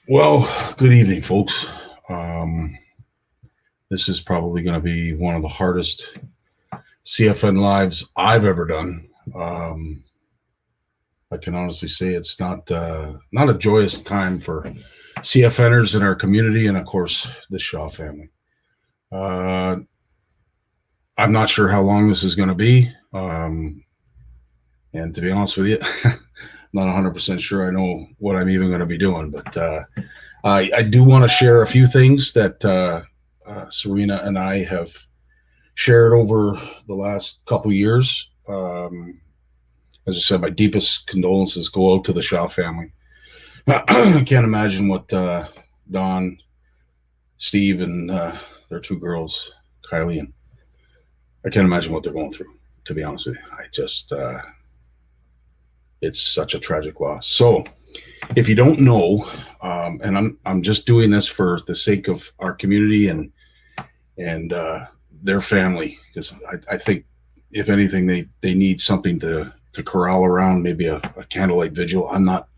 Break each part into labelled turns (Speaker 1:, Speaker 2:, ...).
Speaker 1: Well, good evening, folks. Um, this is probably going to be one of the hardest CFN lives I've ever done. I can honestly say it's not a joyous time for CFNers in our community, and of course, the Shaw family. Uh, I'm not sure how long this is going to be, and to be honest with you, not 100% sure I know what I'm even going to be doing, but I do want to share a few things that Serena and I have shared over the last couple years. As I said, my deepest condolences go out to the Shaw family. I can't imagine what Don, Steve, and their two girls, Kylie, and I can't imagine what they're going through. To be honest with you, I just it's such a tragic loss. So, if you don't know, and I'm just doing this for the sake of our community and their family, because I think if anything they need something to corral around, maybe a candlelight vigil. I'm not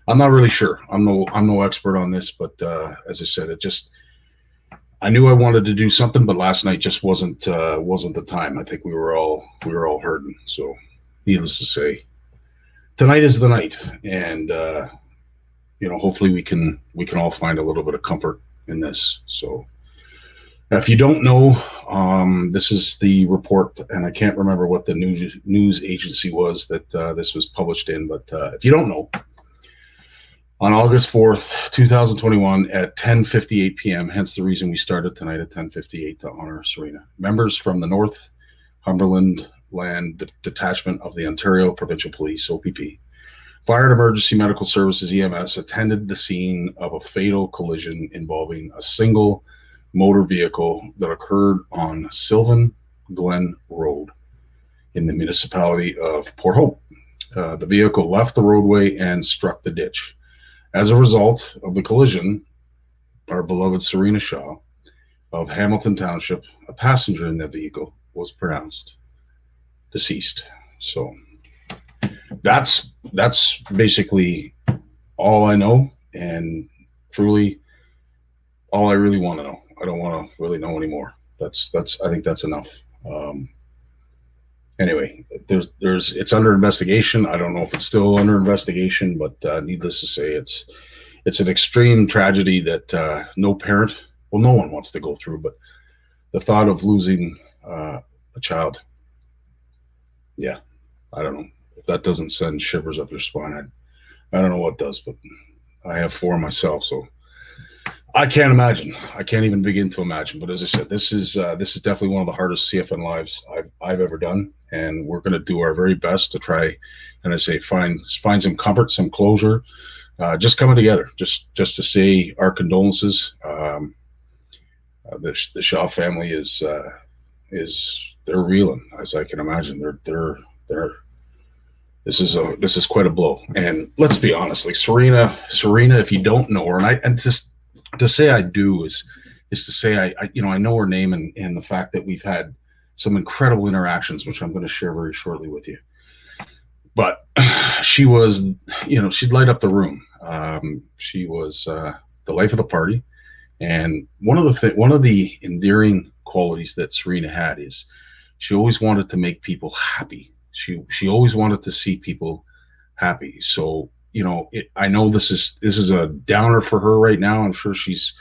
Speaker 1: really sure. I'm no expert on this, but as I said, I knew I wanted to do something, but last night just wasn't the time. I think we were all hurting. So, needless to say, tonight is the night, and hopefully we can all find a little bit of comfort in this. So, if you don't know, this is the report, and I can't remember what the news agency was that this was published in, but if you don't know, on August 4th, 2021 at 10:58 p.m., hence the reason we started tonight at 10:58 to honor Serena, members from the Northumberland Land Detachment of the Ontario Provincial Police, OPP, Fire and Emergency Medical Services, EMS, attended the scene of a fatal collision involving a single motor vehicle that occurred on Sylvan Glen Road in the municipality of Port Hope. The vehicle left the roadway and struck the ditch. As a result of the collision, our beloved Serena Shaw of Hamilton Township, a passenger in that vehicle, was pronounced deceased. So that's basically all I know, and truly all I really want to know. I don't want to really know anymore. I think that's enough. Anyway, it's under investigation. I don't know if it's still under investigation, but needless to say, it's an extreme tragedy that no one wants to go through. But the thought of losing a child, yeah, I don't know if that doesn't send shivers up your spine. I don't know what does, but I have four myself, so I can't imagine. I can't even begin to imagine. But as I said, this is definitely one of the hardest CFN lives I've ever done, and we're going to do our very best to try, and I say find some comfort, some closure, just coming together, just to say our condolences. The Shaw family is they're reeling, as I can imagine. They're this is quite a blow. And let's be honest, like Serena, if you don't know her, and just to say I do is to say I know her name and the fact that we've had some incredible interactions, which I'm going to share very shortly with you. But she was, she'd light up the room. She was the life of the party, and one of the endearing qualities that Serena had is she always wanted to make people happy. She always wanted to see people happy. So I know this is a downer for her right now. I'm sure she's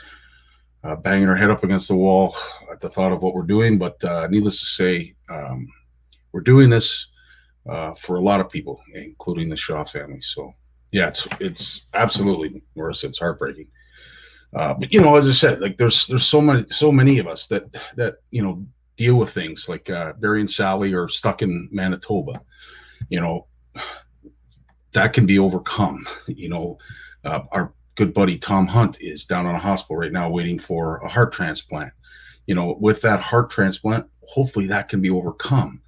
Speaker 1: banging her head up against the wall at the thought of what we're doing. But needless to say, we're doing this for a lot of people, including the Shaw family. So yeah, it's absolutely, Marissa, it's heartbreaking. But as I said, like there's so many of us that deal with things like Barry and Sally are stuck in Manitoba. That can be overcome. Our good buddy Tom Hunt is down in a hospital right now waiting for a heart transplant. With that heart transplant, hopefully that can be overcome.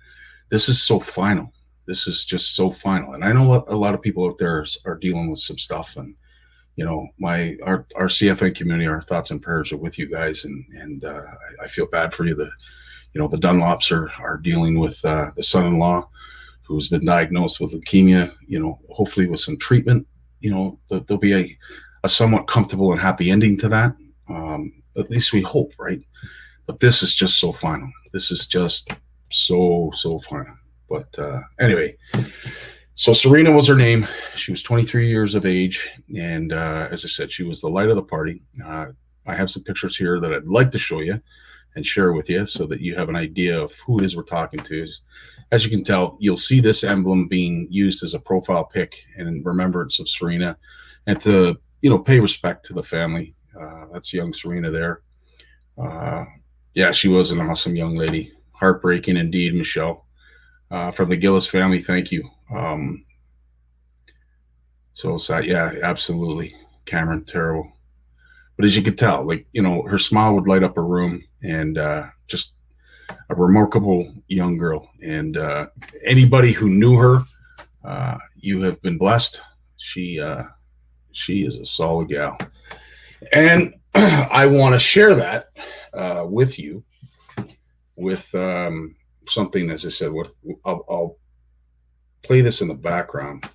Speaker 1: This is so final. This is just so final. And I know a lot of people out there are dealing with some stuff. And, our CFN community, our thoughts and prayers are with you guys. And I feel bad for you. The Dunlops are dealing with the son-in-law who's been diagnosed with leukemia, hopefully with some treatment. there'll be a somewhat comfortable and happy ending to that. At least we hope, right? But this is just so final. This is just so final. But anyway, so Serena was her name. She was 23 years of age, and as I said, she was the light of the party. I have some pictures here that I'd like to show you and share with you so that you have an idea of who it is we're talking to. As you can tell, you'll see this emblem being used as a profile pic in remembrance of Serena, and to pay respect to the family. That's young Serena there. Yeah, she was an awesome young lady. Heartbreaking indeed, Michelle. From the Gillis family, thank you. So sad. Yeah, absolutely. Cameron, terrible. But as you could tell, her smile would light up a room, and just a remarkable young girl. And anybody who knew her, you have been blessed. She is a solid gal. And I want to share that with you with something, as I said, I'll play this in the background.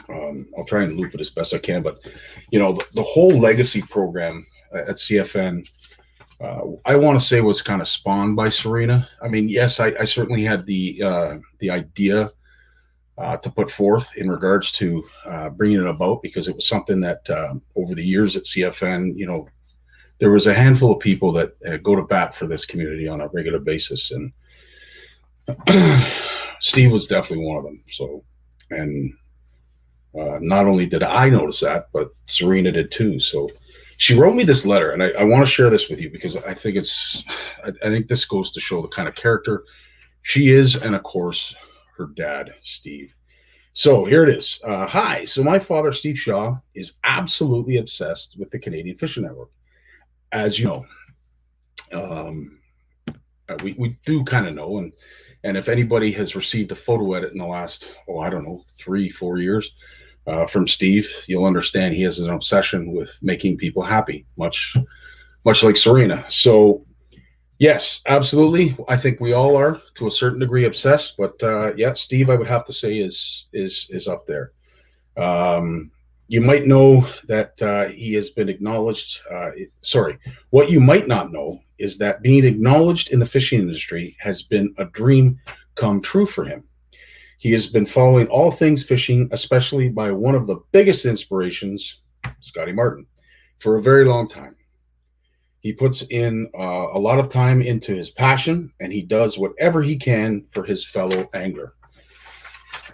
Speaker 1: I'll try and loop it as best I can, but the whole legacy program at CFN, I want to say was kind of spawned by Serena. I mean, yes, I certainly had the idea to put forth in regards to bringing it about, because it was something that over the years at CFN, there was a handful of people that go to bat for this community on a regular basis, and Steve was definitely one of them. So, and not only did I notice that, but Serena did too. So she wrote me this letter, and I want to share this with you because I think I think this goes to show the kind of character she is, and of course her dad, Steve. So here it is. Hi. So my father, Steve Shaw, is absolutely obsessed with the Canadian Fishing Network. As you know, we do kind of know, and if anybody has received a photo edit in the last, 3-4 years from Steve, you'll understand he has an obsession with making people happy, much like Serena. So yes, absolutely. I think we all are to a certain degree obsessed, but yeah, Steve, I would have to say is up there. You might know that he has been acknowledged. What you might not know is that being acknowledged in the fishing industry has been a dream come true for him. He has been following all things fishing, especially by one of the biggest inspirations, Scotty Martin, for a very long time. He puts in a lot of time into his passion, and he does whatever he can for his fellow angler.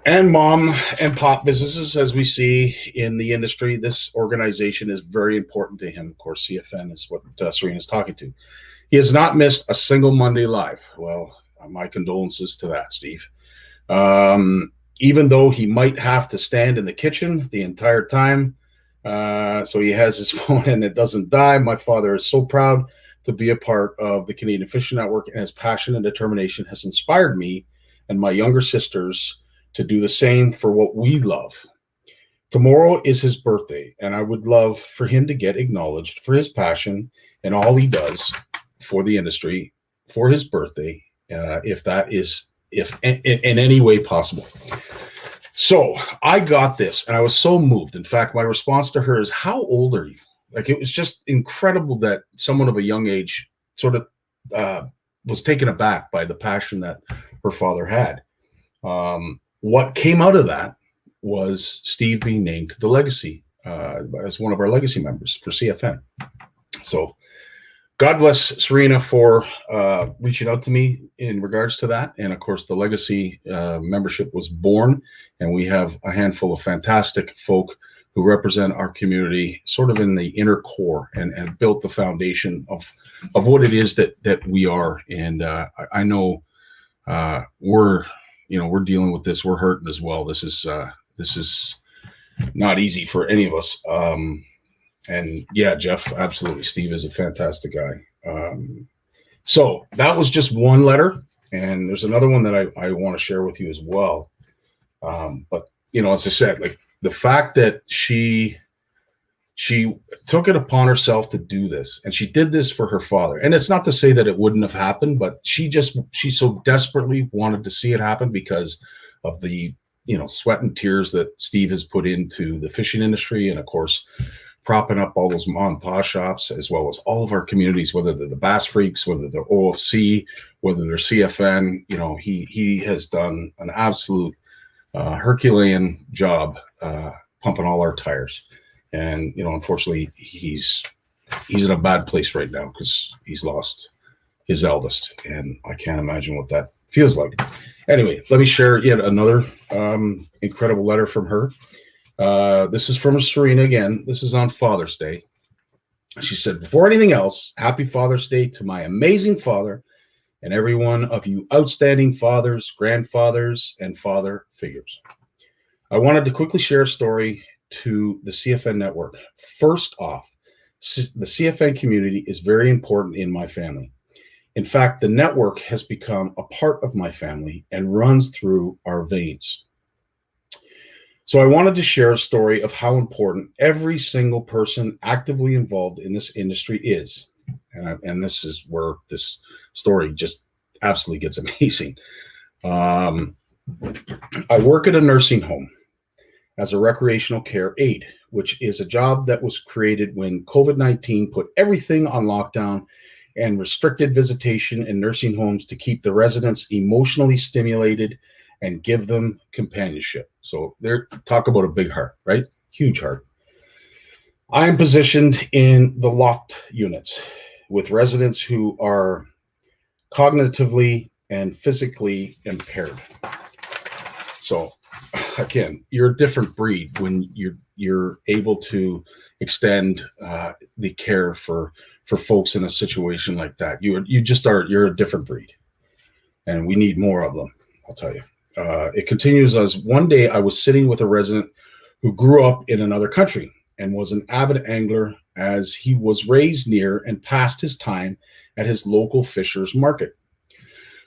Speaker 1: And mom and pop businesses, as we see in the industry, this organization is very important to him. Of course, CFN is what Serena is talking to. He has not missed a single Monday live. Well, my condolences to that, Steve. Even though he might have to stand in the kitchen the entire time, so he has his phone and it doesn't die. My father is so proud to be a part of the Canadian Fishing Network, and his passion and determination has inspired me and my younger sisters to do the same for what we love. Tomorrow is his birthday, and I would love for him to get acknowledged for his passion and all he does for the industry for his birthday, if in any way possible. So I got this, and I was so moved. In fact, my response to her is, "How old are you?" Like, it was just incredible that someone of a young age sort of was taken aback by the passion that her father had. What came out of that was Steve being named to the legacy as one of our legacy members for CFN. So God bless Serena for reaching out to me in regards to that. And of course, the legacy membership was born, and we have a handful of fantastic folk who represent our community sort of in the inner core and built the foundation of what it is that we are. And I know we're dealing with this. We're hurting as well. This is not easy for any of us. And yeah, Jeff, absolutely. Steve is a fantastic guy. So that was just one letter. And there's another one that I want to share with you as well. But, as I said, like, the fact that she took it upon herself to do this, and she did this for her father. And it's not to say that it wouldn't have happened, but she so desperately wanted to see it happen because of the sweat and tears that Steve has put into the fishing industry, and of course, propping up all those mom and pop shops, as well as all of our communities, whether they're the Bass Freaks, whether they're OFC, whether they're CFN. He has done an absolute Herculean job pumping all our tires. And unfortunately, he's in a bad place right now because he's lost his eldest, and I can't imagine what that feels like. Anyway, let me share yet another incredible letter from her. This is from Serena again. This is on Father's Day. She said, "Before anything else, happy Father's Day to my amazing father and every one of you outstanding fathers, grandfathers, and father figures. I wanted to quickly share a story to the CFN network. First off, the CFN community is very important in my family. In fact, the network has become a part of my family and runs through our veins. So I wanted to share a story of how important every single person actively involved in this industry is." And this is where this story just absolutely gets amazing. "I work at a nursing home as a recreational care aide, which is a job that was created when COVID-19 put everything on lockdown and restricted visitation in nursing homes to keep the residents emotionally stimulated and give them companionship." So there, talk about a big heart, right? Huge heart. "I am positioned in the locked units with residents who are cognitively and physically impaired." So again, you're a different breed when you're able to extend the care for folks in a situation like that. You're a different breed, and we need more of them, I'll tell you. It continues as, "One day I was sitting with a resident who grew up in another country and was an avid angler, as he was raised near and passed his time at his local fishers market.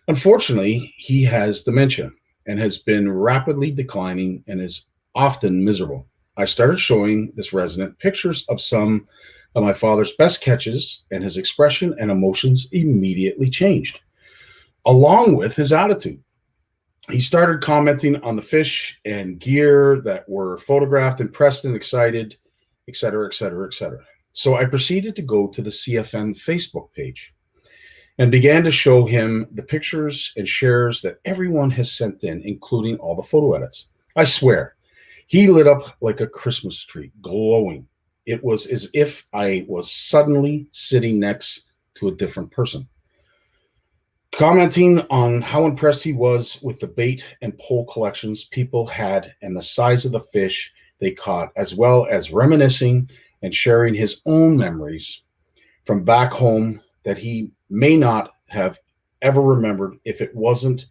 Speaker 1: Unfortunately, he has dementia and has been rapidly declining and is often miserable. I started showing this resident pictures of some of my father's best catches, and his expression and emotions immediately changed, along with his attitude. He started commenting on the fish and gear that were photographed, impressed and excited, etc., etc., etc. So I proceeded to go to the CFN Facebook page and began to show him the pictures and shares that everyone has sent in, including all the photo edits. I swear, he lit up like a Christmas tree, glowing. It was as if I was suddenly sitting next to a different person, commenting on how impressed he was with the bait and pole collections people had and the size of the fish they caught, as well as reminiscing and sharing his own memories from back home that he may not have ever remembered if it wasn't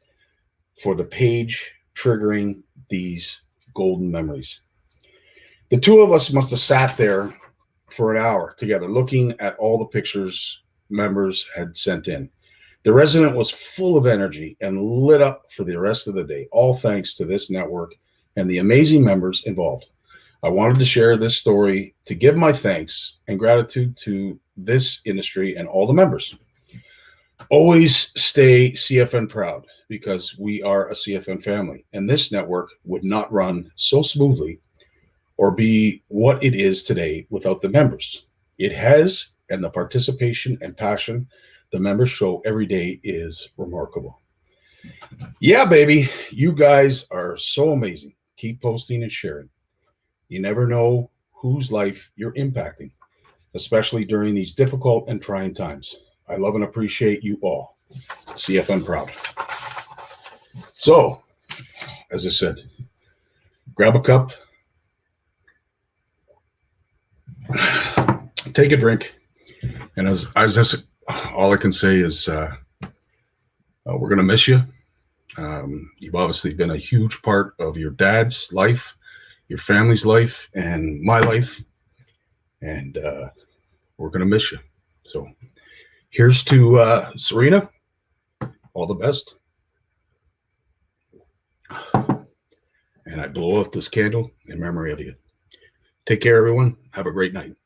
Speaker 1: for the page triggering these golden memories. The two of us must have sat there for an hour together looking at all the pictures members had sent in. The resident was full of energy and lit up for the rest of the day, all thanks to this network and the amazing members involved. I wanted to share this story to give my thanks and gratitude to this industry and all the members. Always stay CFN proud, because we are a CFN family, and this network would not run so smoothly or be what it is today without the members. It has, and the participation and passion the members show every day is remarkable. Yeah, baby, you guys are so amazing. Keep posting and sharing. You never know whose life you're impacting, especially during these difficult and trying times. I love and appreciate you all. CFN proud." So, as I said, grab a cup, take a drink, and as just all I can say is we're going to miss you. You've obviously been a huge part of your dad's life, your family's life, and my life, and we're going to miss you. So here's to Serena. All the best. And I blow out this candle in memory of you. Take care, everyone. Have a great night.